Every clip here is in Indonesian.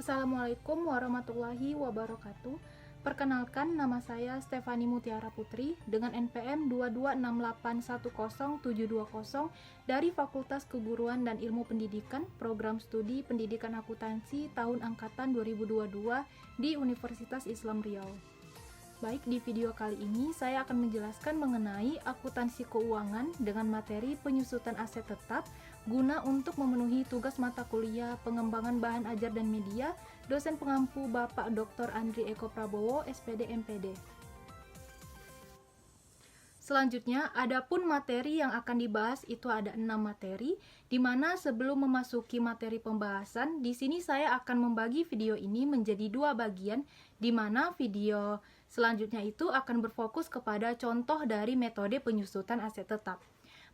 Assalamualaikum warahmatullahi wabarakatuh. Perkenalkan, nama saya Stefani Mutiara Putri dengan NPM 226810720 dari Fakultas Keguruan dan Ilmu Pendidikan, Program Studi Pendidikan Akuntansi tahun angkatan 2022 di Universitas Islam Riau. Baik, di video kali ini saya akan menjelaskan mengenai akuntansi keuangan dengan materi penyusutan aset tetap guna untuk memenuhi tugas mata kuliah pengembangan bahan ajar dan media dosen pengampu Bapak Dr. Andri Eko Prabowo, SPD MPD. Selanjutnya, adapun materi yang akan dibahas itu ada 6 materi, di mana sebelum memasuki materi pembahasan, di sini saya akan membagi video ini menjadi 2 bagian, di mana video selanjutnya itu akan berfokus kepada contoh dari metode penyusutan aset tetap.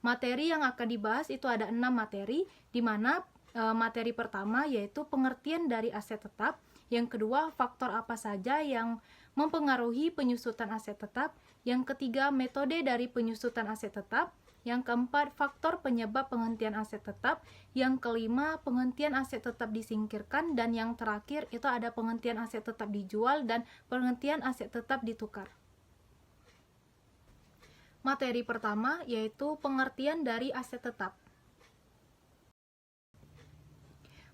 Materi yang akan dibahas itu ada 6 materi, di mana materi pertama yaitu pengertian dari aset tetap, yang kedua faktor apa saja yang mempengaruhi penyusutan aset tetap, yang ketiga metode dari penyusutan aset tetap, yang keempat faktor penyebab penghentian aset tetap, yang kelima penghentian aset tetap disingkirkan, dan yang terakhir itu ada penghentian aset tetap dijual dan penghentian aset tetap ditukar. Materi pertama yaitu pengertian dari aset tetap.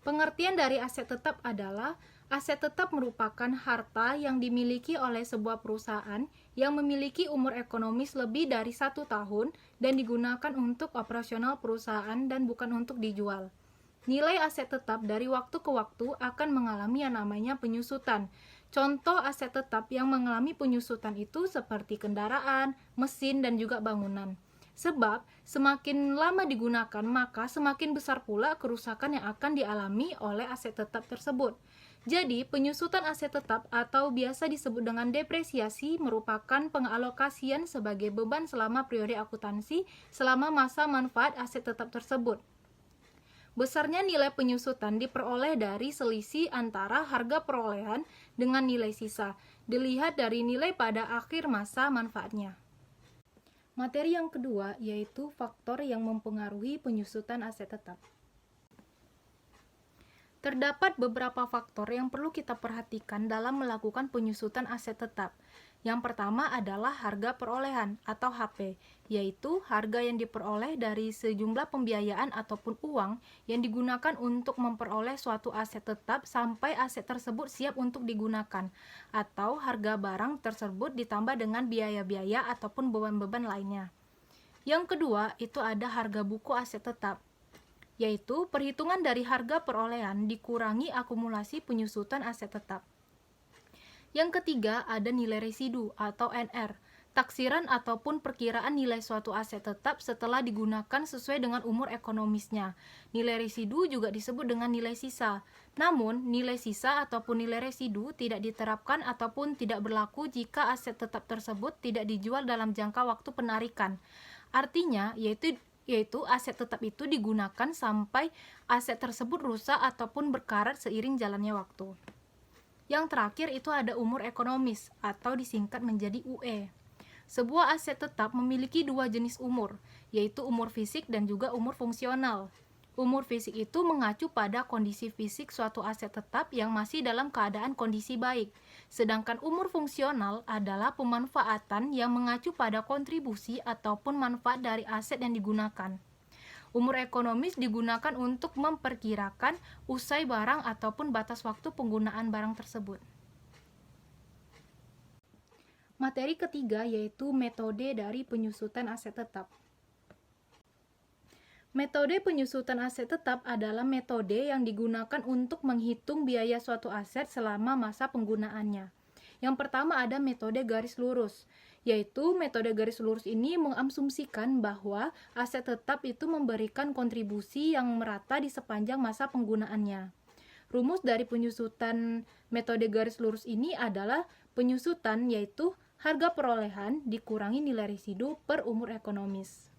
Pengertian dari aset tetap adalah aset tetap merupakan harta yang dimiliki oleh sebuah perusahaan yang memiliki umur ekonomis lebih dari 1 tahun dan digunakan untuk operasional perusahaan dan bukan untuk dijual. Nilai aset tetap dari waktu ke waktu akan mengalami yang namanya penyusutan. Contoh aset tetap yang mengalami penyusutan itu seperti kendaraan, mesin, dan juga bangunan. Sebab semakin lama digunakan, maka semakin besar pula kerusakan yang akan dialami oleh aset tetap tersebut. Jadi, penyusutan aset tetap atau biasa disebut dengan depresiasi merupakan pengalokasian sebagai beban selama periode akuntansi selama masa manfaat aset tetap tersebut. Besarnya nilai penyusutan diperoleh dari selisih antara harga perolehan dengan nilai sisa, dilihat dari nilai pada akhir masa manfaatnya. Materi yang kedua yaitu faktor yang mempengaruhi penyusutan aset tetap. Terdapat beberapa faktor yang perlu kita perhatikan dalam melakukan penyusutan aset tetap. Yang pertama adalah harga perolehan atau HP, yaitu harga yang diperoleh dari sejumlah pembiayaan ataupun uang yang digunakan untuk memperoleh suatu aset tetap sampai aset tersebut siap untuk digunakan, atau harga barang tersebut ditambah dengan biaya-biaya ataupun beban-beban lainnya. Yang kedua, itu ada harga buku aset tetap, yaitu perhitungan dari harga perolehan dikurangi akumulasi penyusutan aset tetap. Yang ketiga, ada nilai residu atau NR, taksiran ataupun perkiraan nilai suatu aset tetap setelah digunakan sesuai dengan umur ekonomisnya. Nilai residu juga disebut dengan nilai sisa. Namun, nilai sisa ataupun nilai residu tidak diterapkan ataupun tidak berlaku jika aset tetap tersebut tidak dijual dalam jangka waktu penarikan. Artinya, yaitu aset tetap itu digunakan sampai aset tersebut rusak ataupun berkarat seiring jalannya waktu. Yang terakhir itu ada umur ekonomis atau disingkat menjadi UE. Sebuah aset tetap memiliki 2 jenis umur, yaitu umur fisik dan juga umur fungsional. Umur fisik itu mengacu pada kondisi fisik suatu aset tetap yang masih dalam keadaan kondisi baik. Sedangkan umur fungsional adalah pemanfaatan yang mengacu pada kontribusi ataupun manfaat dari aset yang digunakan. Umur ekonomis digunakan untuk memperkirakan usai barang ataupun batas waktu penggunaan barang tersebut. Materi ketiga yaitu metode dari penyusutan aset tetap. Metode penyusutan aset tetap adalah metode yang digunakan untuk menghitung biaya suatu aset selama masa penggunaannya. Yang pertama ada metode garis lurus, yaitu metode garis lurus ini mengasumsikan bahwa aset tetap itu memberikan kontribusi yang merata di sepanjang masa penggunaannya. Rumus dari penyusutan metode garis lurus ini adalah penyusutan yaitu harga perolehan dikurangi nilai residu per umur ekonomis.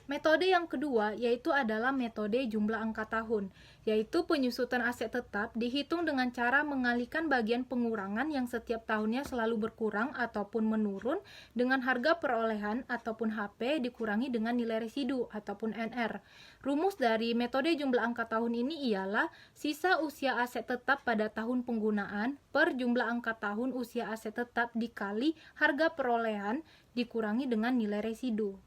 Metode yang kedua yaitu adalah metode jumlah angka tahun, yaitu penyusutan aset tetap dihitung dengan cara mengalihkan bagian pengurangan yang setiap tahunnya selalu berkurang ataupun menurun dengan harga perolehan ataupun HP dikurangi dengan nilai residu ataupun NR. Rumus dari metode jumlah angka tahun ini ialah sisa usia aset tetap pada tahun penggunaan per jumlah angka tahun usia aset tetap dikali harga perolehan dikurangi dengan nilai residu.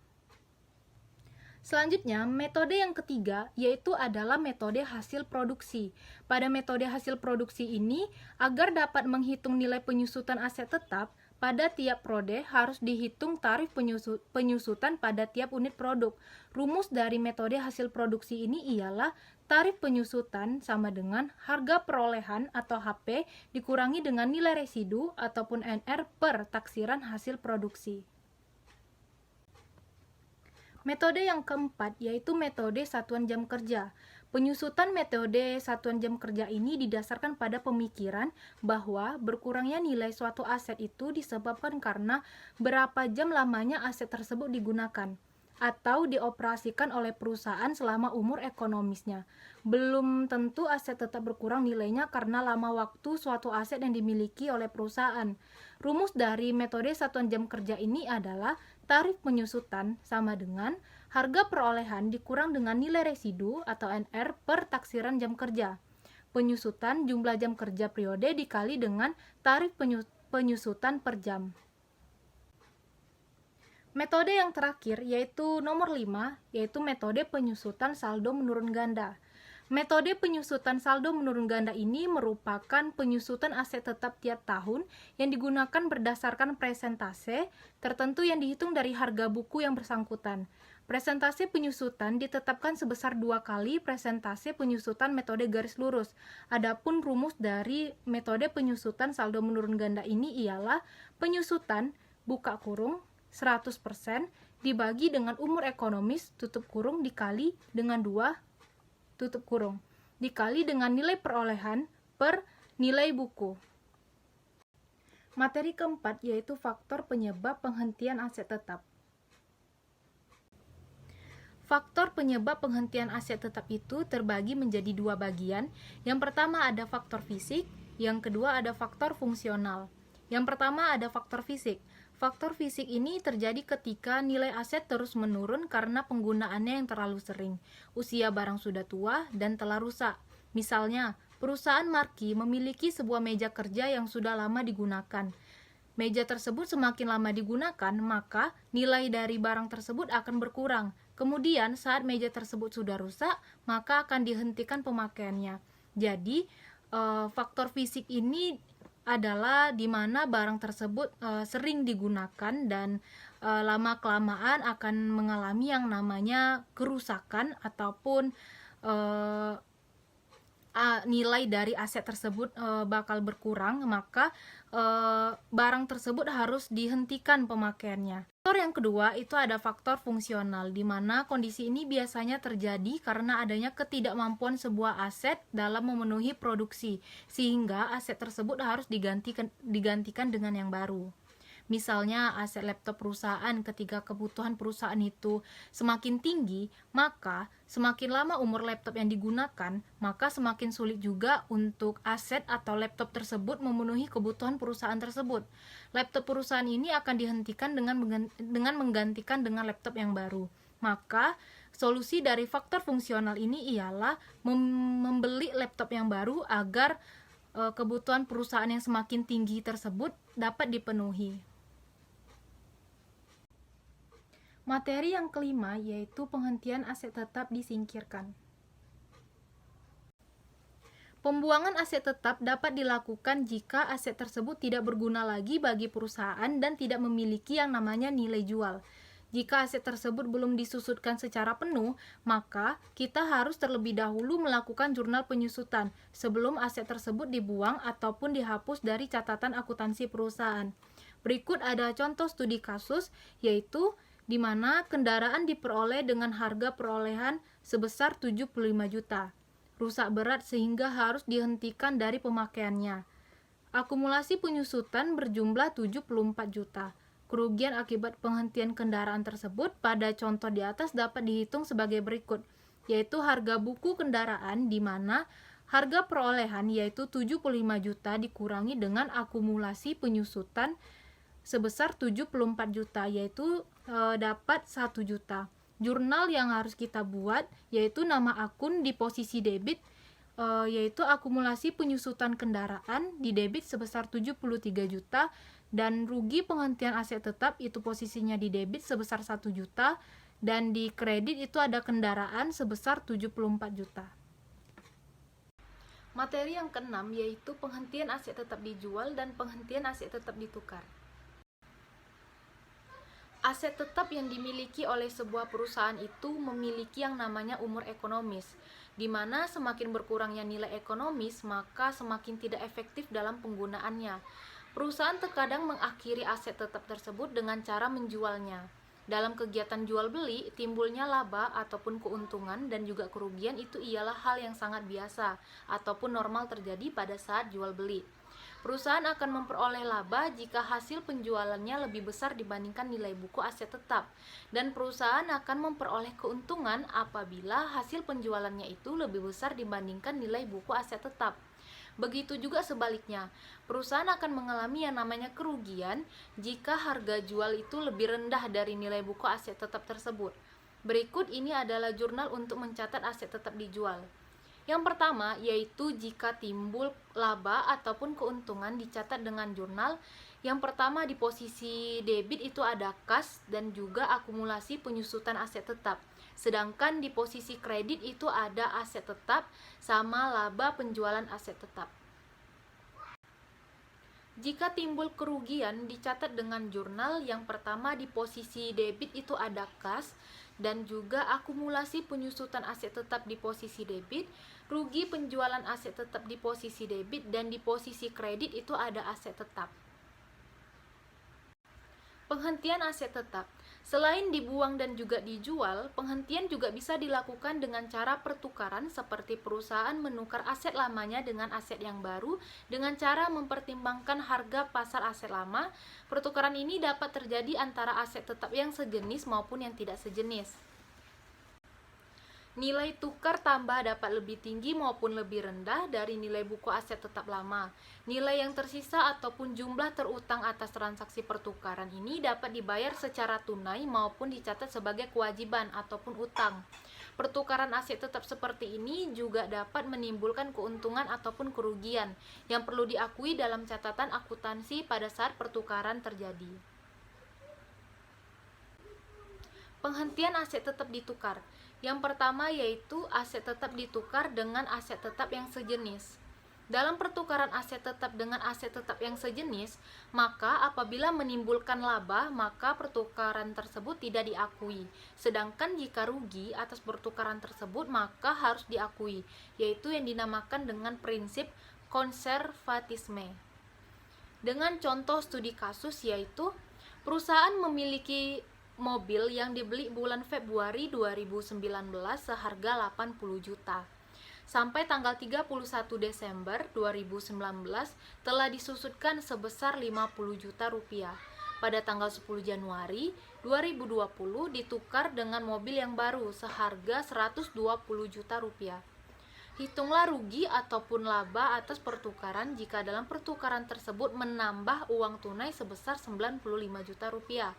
Selanjutnya, metode yang ketiga yaitu adalah metode hasil produksi. Pada metode hasil produksi ini, agar dapat menghitung nilai penyusutan aset tetap, pada tiap prode harus dihitung tarif penyusutan pada tiap unit produk. Rumus dari metode hasil produksi ini ialah tarif penyusutan sama dengan harga perolehan atau HP dikurangi dengan nilai residu ataupun NR per taksiran hasil produksi. Metode yang keempat yaitu metode satuan jam kerja. Penyusutan metode satuan jam kerja ini didasarkan pada pemikiran bahwa berkurangnya nilai suatu aset itu disebabkan karena berapa jam lamanya aset tersebut digunakan atau dioperasikan oleh perusahaan selama umur ekonomisnya. Belum tentu aset tetap berkurang nilainya karena lama waktu suatu aset yang dimiliki oleh perusahaan. Rumus dari metode satuan jam kerja ini adalah tarif penyusutan sama dengan harga perolehan dikurang dengan nilai residu atau NR per taksiran jam kerja. Penyusutan jumlah jam kerja periode dikali dengan tarif penyusutan per jam. Metode yang terakhir yaitu nomor 5, yaitu metode penyusutan saldo menurun ganda. Metode penyusutan saldo menurun ganda ini merupakan penyusutan aset tetap tiap tahun yang digunakan berdasarkan presentase tertentu yang dihitung dari harga buku yang bersangkutan. Presentase penyusutan ditetapkan sebesar 2 kali presentase penyusutan metode garis lurus. Adapun rumus dari metode penyusutan saldo menurun ganda ini ialah penyusutan buka kurung 100% dibagi dengan umur ekonomis tutup kurung dikali dengan 2 tutup kurung dikali dengan nilai perolehan per nilai buku. Materi keempat yaitu faktor penyebab penghentian aset tetap. Faktor penyebab penghentian aset tetap itu terbagi menjadi 2 bagian. Yang pertama ada faktor fisik, yang kedua ada faktor fungsional. Yang pertama ada faktor fisik. Faktor fisik ini terjadi ketika nilai aset terus menurun karena penggunaannya yang terlalu sering, usia barang sudah tua dan telah rusak. Misalnya, perusahaan marki memiliki sebuah meja kerja yang sudah lama digunakan. Meja tersebut semakin lama digunakan, maka nilai dari barang tersebut akan berkurang. Kemudian, saat meja tersebut sudah rusak, maka akan dihentikan pemakaiannya. Jadi, faktor fisik ini adalah di mana barang tersebut sering digunakan dan lama-kelamaan akan mengalami yang namanya kerusakan ataupun nilai dari aset tersebut bakal berkurang, maka barang tersebut harus dihentikan pemakaiannya. Faktor yang kedua itu ada faktor fungsional, di mana kondisi ini biasanya terjadi karena adanya ketidakmampuan sebuah aset dalam memenuhi produksi, sehingga aset tersebut harus digantikan dengan yang baru. Misalnya aset laptop perusahaan, ketika kebutuhan perusahaan itu semakin tinggi, maka semakin lama umur laptop yang digunakan, maka semakin sulit juga untuk aset atau laptop tersebut memenuhi kebutuhan perusahaan tersebut. Laptop perusahaan ini akan dihentikan dengan menggantikan dengan laptop yang baru. Maka solusi dari faktor fungsional ini ialah membeli laptop yang baru agar kebutuhan perusahaan yang semakin tinggi tersebut dapat dipenuhi. Materi yang kelima yaitu penghentian aset tetap disingkirkan. Pembuangan aset tetap dapat dilakukan jika aset tersebut tidak berguna lagi bagi perusahaan dan tidak memiliki yang namanya nilai jual. Jika aset tersebut belum disusutkan secara penuh, maka kita harus terlebih dahulu melakukan jurnal penyusutan sebelum aset tersebut dibuang ataupun dihapus dari catatan akuntansi perusahaan. Berikut ada contoh studi kasus, yaitu di mana kendaraan diperoleh dengan harga perolehan sebesar 75 juta. Rusak berat sehingga harus dihentikan dari pemakaiannya. Akumulasi penyusutan berjumlah 74 juta. Kerugian akibat penghentian kendaraan tersebut pada contoh di atas dapat dihitung sebagai berikut, yaitu harga buku kendaraan di mana harga perolehan yaitu 75 juta dikurangi dengan akumulasi penyusutan sebesar 74 juta, yaitu dapat 1 juta. Jurnal yang harus kita buat yaitu nama akun di posisi debit, yaitu akumulasi penyusutan kendaraan di debit sebesar 73 juta, dan rugi penghentian aset tetap itu posisinya di debit sebesar 1 juta, dan di kredit itu ada kendaraan sebesar 74 juta. Materi yang keenam yaitu penghentian aset tetap dijual dan penghentian aset tetap ditukar. Aset tetap yang dimiliki oleh sebuah perusahaan itu memiliki yang namanya umur ekonomis, di mana semakin berkurangnya nilai ekonomis, maka semakin tidak efektif dalam penggunaannya. Perusahaan terkadang mengakhiri aset tetap tersebut dengan cara menjualnya. Dalam kegiatan jual beli, timbulnya laba ataupun keuntungan dan juga kerugian itu ialah hal yang sangat biasa ataupun normal terjadi pada saat jual beli. Perusahaan akan memperoleh laba jika hasil penjualannya lebih besar dibandingkan nilai buku aset tetap, dan perusahaan akan memperoleh keuntungan apabila hasil penjualannya itu lebih besar dibandingkan nilai buku aset tetap. Begitu juga sebaliknya, perusahaan akan mengalami yang namanya kerugian jika harga jual itu lebih rendah dari nilai buku aset tetap tersebut. Berikut ini adalah jurnal untuk mencatat aset tetap dijual. Yang pertama yaitu jika timbul laba ataupun keuntungan dicatat dengan jurnal. Yang pertama di posisi debit itu ada kas dan juga akumulasi penyusutan aset tetap. Sedangkan di posisi kredit itu ada aset tetap sama laba penjualan aset tetap. Jika timbul kerugian dicatat dengan jurnal. Yang pertama di posisi debit itu ada kas dan juga akumulasi penyusutan aset tetap di posisi debit, rugi penjualan aset tetap di posisi debit, dan di posisi kredit itu ada aset tetap. Penghentian aset tetap. Selain dibuang dan juga dijual, penghentian juga bisa dilakukan dengan cara pertukaran seperti perusahaan menukar aset lamanya dengan aset yang baru dengan cara mempertimbangkan harga pasar aset lama. Pertukaran ini dapat terjadi antara aset tetap yang sejenis maupun yang tidak sejenis. Nilai tukar tambah dapat lebih tinggi maupun lebih rendah dari nilai buku aset tetap lama. Nilai yang tersisa ataupun jumlah terutang atas transaksi pertukaran ini dapat dibayar secara tunai maupun dicatat sebagai kewajiban ataupun utang. Pertukaran aset tetap seperti ini juga dapat menimbulkan keuntungan ataupun kerugian yang perlu diakui dalam catatan akuntansi pada saat pertukaran terjadi. Penghentian aset tetap ditukar. Yang pertama yaitu aset tetap ditukar dengan aset tetap yang sejenis. Dalam pertukaran aset tetap dengan aset tetap yang sejenis, maka apabila menimbulkan laba, maka pertukaran tersebut tidak diakui. Sedangkan jika rugi atas pertukaran tersebut, maka harus diakui, yaitu yang dinamakan dengan prinsip konservatisme. Dengan contoh studi kasus yaitu perusahaan memiliki mobil yang dibeli bulan Februari 2019 seharga 80 juta. Sampai tanggal 31 Desember 2019 telah disusutkan sebesar 50 juta rupiah. Pada tanggal 10 Januari 2020 ditukar dengan mobil yang baru seharga 120 juta rupiah. Hitunglah rugi ataupun laba atas pertukaran jika dalam pertukaran tersebut menambah uang tunai sebesar 95 juta rupiah.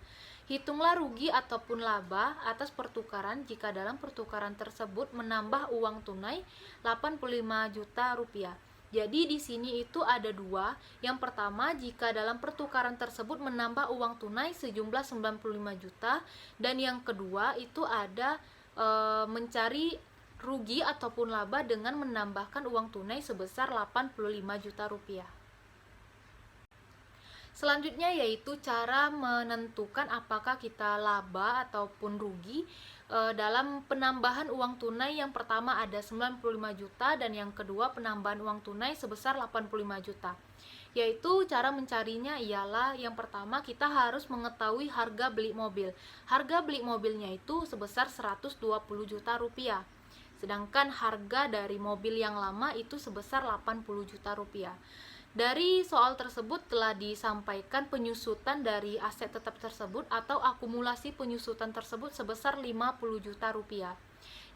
Hitunglah rugi ataupun laba atas pertukaran jika dalam pertukaran tersebut menambah uang tunai 85 juta rupiah. Jadi di sini itu ada dua. Yang pertama, jika dalam pertukaran tersebut menambah uang tunai sejumlah 95 juta, dan yang kedua itu ada mencari rugi ataupun laba dengan menambahkan uang tunai sebesar 85 juta rupiah. Selanjutnya yaitu cara menentukan apakah kita laba ataupun rugi dalam penambahan uang tunai. Yang pertama ada 95 juta dan yang kedua penambahan uang tunai sebesar 85 juta. Yaitu cara mencarinya ialah yang pertama kita harus mengetahui harga beli mobil. Harga beli mobilnya itu sebesar 120 juta rupiah. Sedangkan harga dari mobil yang lama itu sebesar 80 juta rupiah. Dari soal tersebut telah disampaikan penyusutan dari aset tetap tersebut atau akumulasi penyusutan tersebut sebesar 50 juta rupiah,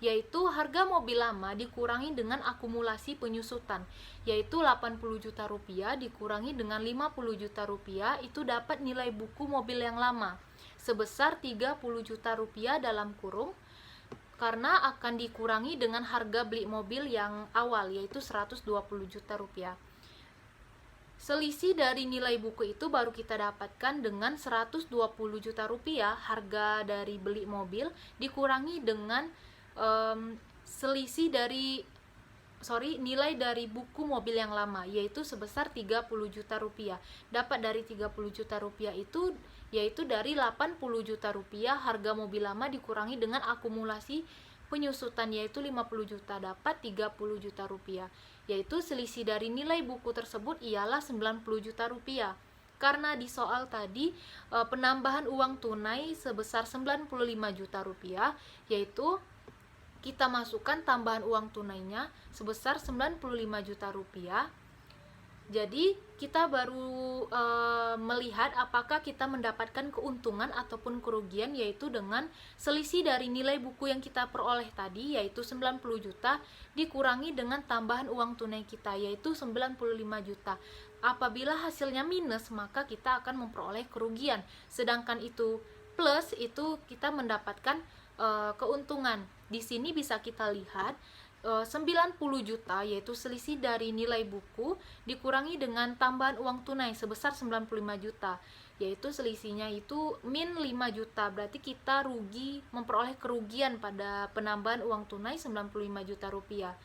yaitu harga mobil lama dikurangi dengan akumulasi penyusutan, yaitu 80 juta rupiah dikurangi dengan 50 juta rupiah, itu dapat nilai buku mobil yang lama sebesar 30 juta rupiah dalam kurung, karena akan dikurangi dengan harga beli mobil yang awal, yaitu 120 juta rupiah. Selisih dari nilai buku itu baru kita dapatkan dengan 120 juta rupiah harga dari beli mobil dikurangi dengan nilai dari buku mobil yang lama, yaitu sebesar 30 juta rupiah. Dapat dari 30 juta rupiah itu yaitu dari 80 juta rupiah harga mobil lama dikurangi dengan akumulasi penyusutan, yaitu 50 juta, dapat 30 juta rupiah, yaitu selisih dari nilai buku tersebut ialah 90 juta rupiah. Karena di soal tadi penambahan uang tunai sebesar 95 juta rupiah, yaitu kita masukkan tambahan uang tunainya sebesar 95 juta rupiah. Jadi kita baru melihat apakah kita mendapatkan keuntungan ataupun kerugian, yaitu dengan selisih dari nilai buku yang kita peroleh tadi, yaitu 90 juta dikurangi dengan tambahan uang tunai kita, yaitu 95 juta. Apabila hasilnya minus, maka kita akan memperoleh kerugian, sedangkan itu plus, itu kita mendapatkan keuntungan. Di sini bisa kita lihat 90 juta yaitu selisih dari nilai buku dikurangi dengan tambahan uang tunai sebesar 95 juta, yaitu selisihnya itu min 5 juta, berarti kita rugi, memperoleh kerugian pada penambahan uang tunai 95 juta rupiah.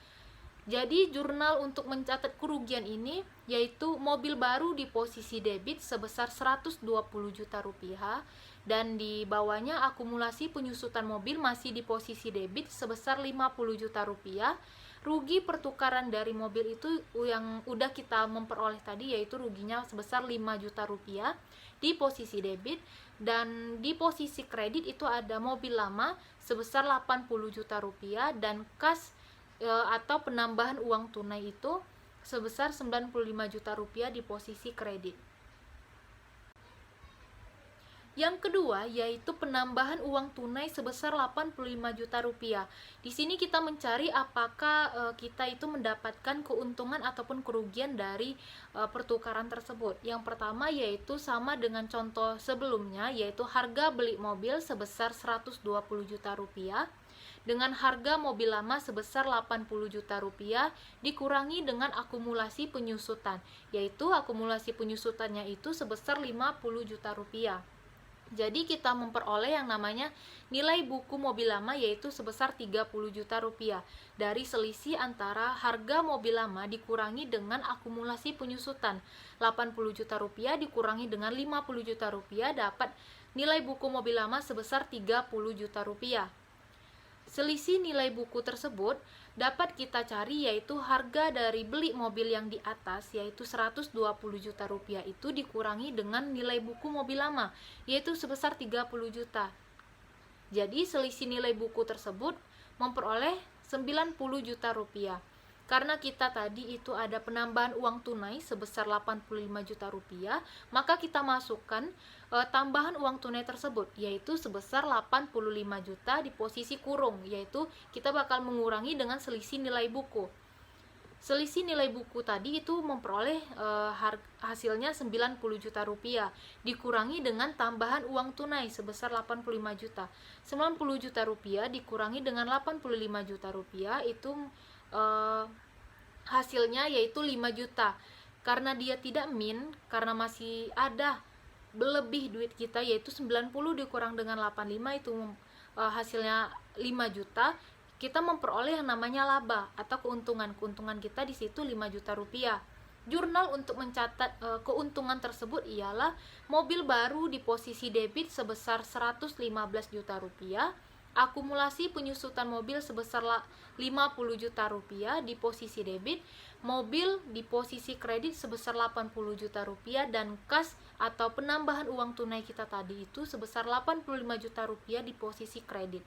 Jadi jurnal untuk mencatat kerugian ini yaitu mobil baru di posisi debit sebesar 120 juta rupiah, dan di bawahnya akumulasi penyusutan mobil masih di posisi debit sebesar 50 juta rupiah. Rugi pertukaran dari mobil itu yang udah kita memperoleh tadi, yaitu ruginya sebesar 5 juta rupiah di posisi debit, dan di posisi kredit itu ada mobil lama sebesar 80 juta rupiah dan kas atau penambahan uang tunai itu sebesar 95 juta rupiah di posisi kredit. Yang kedua yaitu penambahan uang tunai sebesar 85 juta rupiah. Di sini kita mencari apakah kita itu mendapatkan keuntungan ataupun kerugian dari pertukaran tersebut. Yang pertama yaitu sama dengan contoh sebelumnya, yaitu harga beli mobil sebesar 120 juta rupiah dengan harga mobil lama sebesar 80 juta rupiah dikurangi dengan akumulasi penyusutan, yaitu akumulasi penyusutannya itu sebesar 50 juta rupiah. Jadi kita memperoleh yang namanya nilai buku mobil lama, yaitu sebesar 30 juta rupiah dari selisih antara harga mobil lama dikurangi dengan akumulasi penyusutan. 80 juta rupiah dikurangi dengan 50 juta rupiah dapat nilai buku mobil lama sebesar 30 juta rupiah. Selisih nilai buku tersebut dapat kita cari, yaitu harga dari beli mobil yang di atas, yaitu 120 juta rupiah itu dikurangi dengan nilai buku mobil lama, yaitu sebesar 30 juta. Jadi selisih nilai buku tersebut memperoleh 90 juta rupiah. Karena kita tadi itu ada penambahan uang tunai sebesar 85 juta rupiah, maka kita masukkan tambahan uang tunai tersebut, yaitu sebesar 85 juta di posisi kurung, yaitu kita bakal mengurangi dengan selisih nilai buku. Selisih nilai buku tadi itu memperoleh hasilnya 90 juta rupiah dikurangi dengan tambahan uang tunai sebesar 85 juta. 90 juta rupiah dikurangi dengan 85 juta rupiah itu hasilnya yaitu 5 juta. Karena dia tidak min, karena masih ada lebih duit kita, yaitu 90 dikurang dengan 85 itu hasilnya 5 juta. Kita memperoleh yang namanya laba atau keuntungan. Keuntungan kita di situ 5 juta rupiah. Jurnal untuk mencatat keuntungan tersebut ialah mobil baru di posisi debit sebesar 115 juta rupiah, akumulasi penyusutan mobil sebesar 50 juta rupiah di posisi debit, mobil di posisi kredit sebesar 80 juta rupiah, dan kas atau penambahan uang tunai kita tadi itu sebesar 85 juta rupiah di posisi kredit.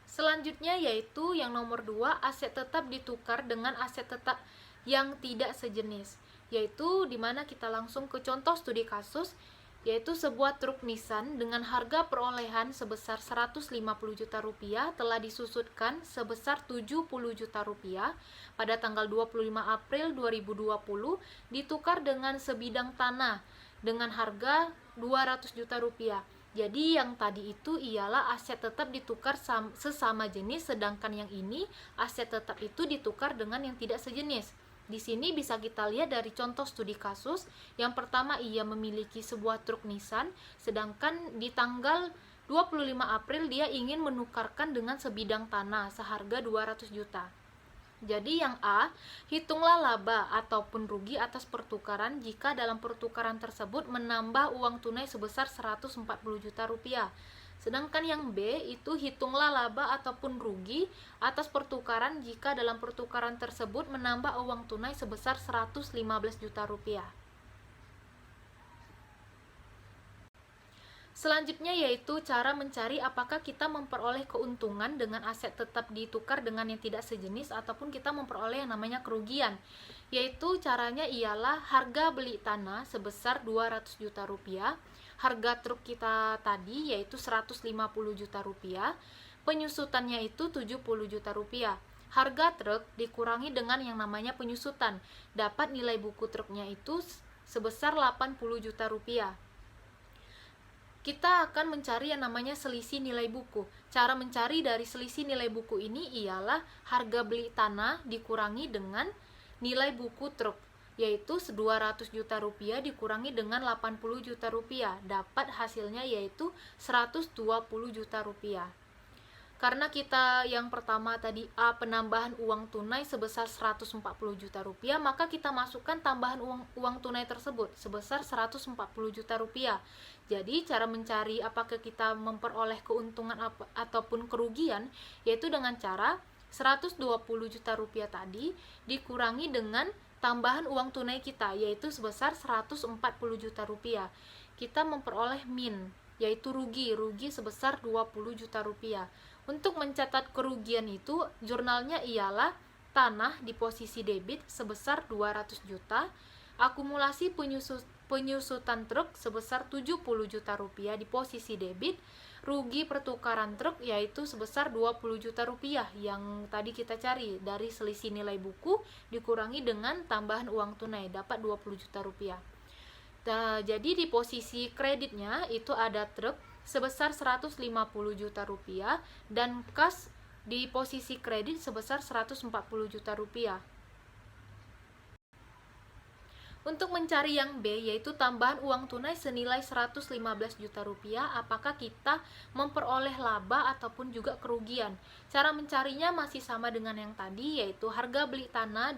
Selanjutnya yaitu yang nomor 2, aset tetap ditukar dengan aset tetap yang tidak sejenis, yaitu dimana kita langsung ke contoh studi kasus, yaitu sebuah truk Nissan dengan harga perolehan sebesar 150 juta rupiah telah disusutkan sebesar 70 juta rupiah pada tanggal 25 April 2020 ditukar dengan sebidang tanah dengan harga 200 juta rupiah. Jadi yang tadi itu ialah aset tetap ditukar sesama jenis, sedangkan yang ini aset tetap itu ditukar dengan yang tidak sejenis. Di sini bisa kita lihat dari contoh studi kasus. Yang pertama, ia memiliki sebuah truk Nissan, sedangkan di tanggal 25 April dia ingin menukarkan dengan sebidang tanah seharga 200 juta. Jadi yang A, hitunglah laba ataupun rugi atas pertukaran jika dalam pertukaran tersebut menambah uang tunai sebesar 140 juta rupiah. Sedangkan yang B itu hitunglah laba ataupun rugi atas pertukaran jika dalam pertukaran tersebut menambah uang tunai sebesar 115 juta rupiah. Selanjutnya yaitu cara mencari apakah kita memperoleh keuntungan dengan aset tetap ditukar dengan yang tidak sejenis ataupun kita memperoleh yang namanya kerugian. Yaitu caranya ialah harga beli tanah sebesar 200 juta rupiah, harga truk kita tadi yaitu 150 juta rupiah, penyusutannya itu 70 juta rupiah. Harga truk dikurangi dengan yang namanya penyusutan, dapat nilai buku truknya itu sebesar 80 juta rupiah. Kita akan mencari yang namanya selisih nilai buku. Cara mencari dari selisih nilai buku ini ialah harga beli tanah dikurangi dengan nilai buku truk, yaitu 200 juta rupiah dikurangi dengan 80 juta rupiah. Dapat hasilnya yaitu 120 juta rupiah. Karena kita yang pertama tadi A, penambahan uang tunai sebesar 140 juta rupiah, maka kita masukkan tambahan uang tunai tersebut sebesar 140 juta rupiah. Jadi cara mencari apakah kita memperoleh keuntungan ataupun kerugian yaitu dengan cara 120 juta rupiah tadi dikurangi dengan tambahan uang tunai kita yaitu sebesar 140 juta rupiah. Kita memperoleh min yaitu rugi sebesar 20 juta rupiah. Untuk mencatat kerugian itu, jurnalnya ialah tanah di posisi debit sebesar 200 juta, akumulasi penyusutan truk sebesar 70 juta rupiah di posisi debit, rugi pertukaran truk yaitu sebesar 20 juta rupiah yang tadi kita cari dari selisih nilai buku dikurangi dengan tambahan uang tunai, dapat 20 juta rupiah. Nah, jadi di posisi kreditnya itu ada truk sebesar 150 juta rupiah dan kas di posisi kredit sebesar 140 juta rupiah. Untuk mencari yang B yaitu tambahan uang tunai senilai 115 juta rupiah, apakah kita memperoleh laba ataupun juga kerugian. Cara mencarinya masih sama dengan yang tadi yaitu harga beli tanah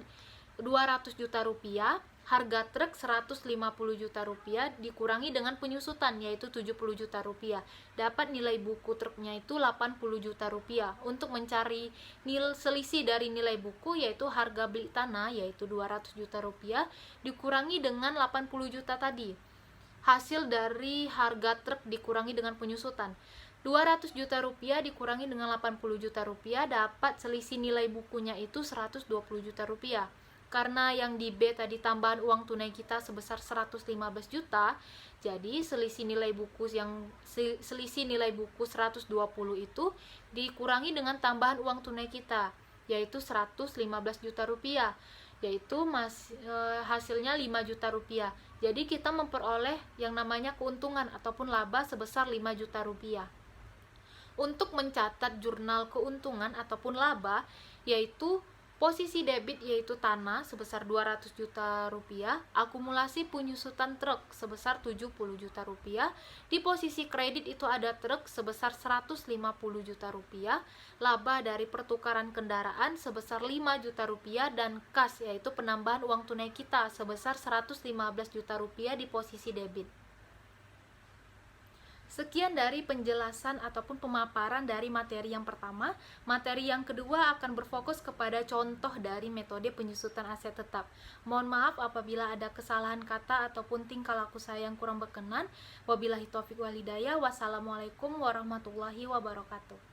200 juta rupiah, harga truk 150 juta rupiah dikurangi dengan penyusutan yaitu 70 juta rupiah. Dapat nilai buku truknya itu 80 juta rupiah. Untuk mencari selisih dari nilai buku yaitu harga beli tanah yaitu 200 juta rupiah dikurangi dengan 80 juta tadi. Hasil dari harga truk dikurangi dengan penyusutan. 200 juta rupiah dikurangi dengan 80 juta rupiah dapat selisih nilai bukunya itu 120 juta rupiah. Karena yang di B tadi tambahan uang tunai kita sebesar 115 juta, jadi selisih nilai buku 120 itu dikurangi dengan tambahan uang tunai kita yaitu 115 juta rupiah, yaitu hasilnya 5 juta rupiah. Jadi kita memperoleh yang namanya keuntungan ataupun laba sebesar 5 juta rupiah. Untuk mencatat jurnal keuntungan ataupun laba yaitu posisi debit yaitu tanah sebesar 200 juta rupiah, akumulasi penyusutan truk sebesar 70 juta rupiah, di posisi kredit itu ada truk sebesar 150 juta rupiah, laba dari pertukaran kendaraan sebesar 5 juta rupiah, dan kas yaitu penambahan uang tunai kita sebesar 115 juta rupiah di posisi debit. Sekian dari penjelasan ataupun pemaparan dari materi yang pertama. Materi yang kedua akan berfokus kepada contoh dari metode penyusutan aset tetap. Mohon maaf apabila ada kesalahan kata ataupun tingkah laku saya yang kurang berkenan. Wabillahi taufiq wal hidayah. Wassalamualaikum warahmatullahi wabarakatuh.